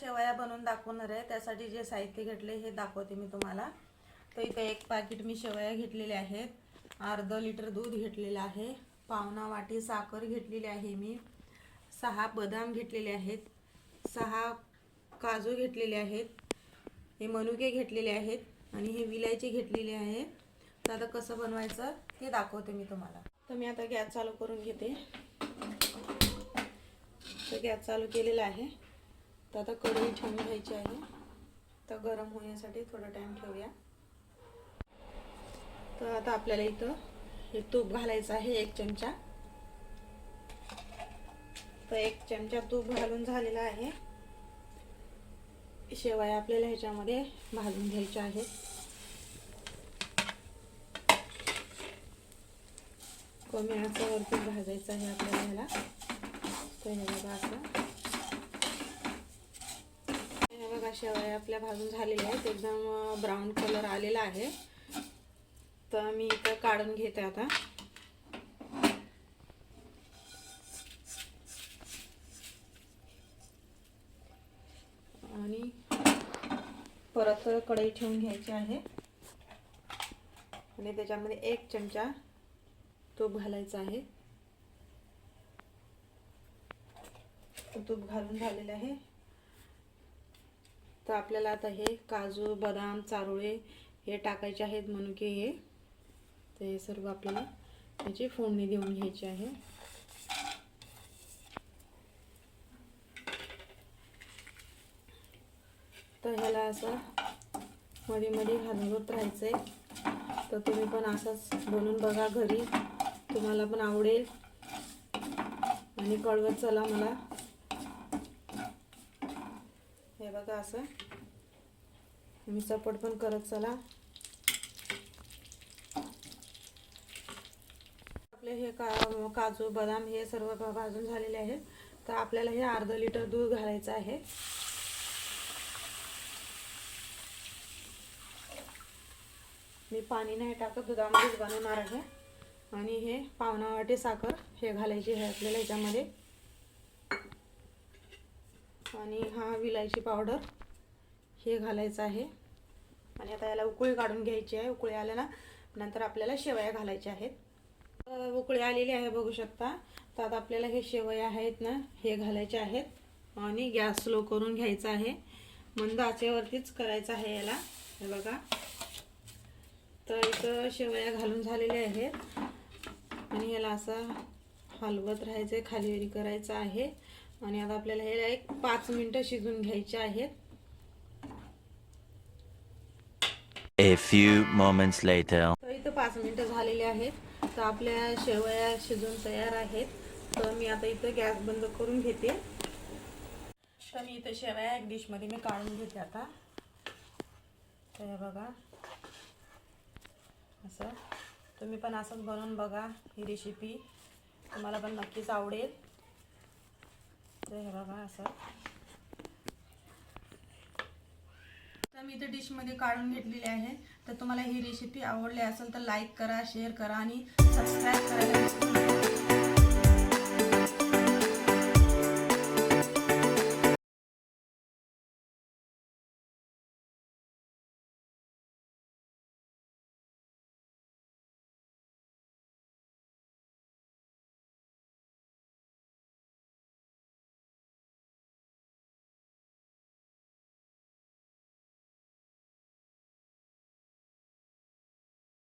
शेवया बनवून दाखवणार आहे। त्यासाठी जे साहित्य घेतले हे दाखवते मी तुम्हाला। तर इथे एक पाकिट मी शेवया घेतलेले आहेत, अर्धा लिटर दूध घेतलेले आहे, पावणा वाटी साखर घेतलेली आहे मी, 6 बदाम घेतलेले आहेत, 6 काजू घेतलेले आहेत, हे मनुके घेतलेले आहेत आणि हे विलायची घेतलेली आहे। तर आता कसं बनवायचं ते दाखवते मी तुम्हाला। तर मी आता गॅस चालू करून घेते। तर गॅस चालू केलेला आहे। तर आता कढई ठेवून घ्यायची आहे। तर गरम होण्यासाठी थोडा टाइम ठेवूया। तर आता आपल्याला इथं हे तूप घालायचं आहे 1 चमचा। तर 1 चमचा तूप घालून झालेला आहे। शेवया आपल्याला ह्याच्यामध्ये भाजून घ्यायच्या आहेत। कमी आचेवरती भाजायचं आहे आपल्याला ह्याला। तर हे बघा असं, हे बघा शेवया आपल्या भाजून झालेल्या आहेत, एकदम ब्राऊन कलर आलेला आहे। तर मी इथं काढून घेते आता। आणि परत कढई ठेवून घ्यायची आहे आणि त्याच्यामध्ये 1 चमचा तूप घालायचं आहे। तूप घालून झालेलं आहे। तर आपल्याला आता हे काजू, बदाम, चारोळे हे टाकायचे आहेत, मनुके हे। तर हे सर्व आपल्याला त्याची फोडणी देऊन घ्यायची आहे। तर ह्याला असं मध्ये मध्ये हलवत राहायचंय। तर तुम्ही पण असंच बनवून बघा घरी, तुम्हाला पण आवडेल आणि कळवत चला मला। हे बघा असं मी सपोर्ट पण करत चला। आपले हे काजू, बदाम हे सर्व भाजून झालेले आहेत। तर आपल्याला हे अर्धा लिटर दूध घालायचं आहे। मी पाणी नाही टाकत, दुधामध्येच बनवणार आहे। आणि हे पावणा वाटी साखर हे घालायची आहे आपल्याला ह्याच्यामध्ये। आणि हा विलायची पावडर हे घालायचं आहे। आणि आता याला उकळी काढून घ्यायची आहे। उकळी आल्या नंतर आपल्याला शेवया घालायच्या आहेत। उकळी आलेली आहे बघू शकता। तर आता आपल्याला हे शेवया आहेत ना हे घालायचे आहेत आणि गॅस स्लो करून घ्यायचा आहे, मंद आचेवरतीच करायचं आहे याला। हे बघा, तर इथं शेवया घालून झालेले आहेत आणि याला असं हलवत राहायचं, खालीवरी करायचं आहे। आणि आता आपल्याला हे एक 5 मिनिटं शिजून घ्यायचे आहेत। A few moments later. तर इथं 5 मिनिटं झालेली आहेत। तर आपल्या शेवया शिजून तयार आहेत। तर मी आता इथं गॅस बंद करून घेते। तर मी इथं शेवया एक डिश मध्ये मी काढून घेते आता। तर हे बघा असं, तुम्ही पण असंच बनवून बघा। ही रेसिपी तुम्हाला पण नक्कीच आवडेल। तर हे बघा असं, तर मी इथे डिश मध्ये काढून घेतलेली आहे। तर तुम्हाला ही रेसिपी आवडली असेल तर लाईक करा, शेअर करा आणि सबस्क्राईब करायला विसरू नका।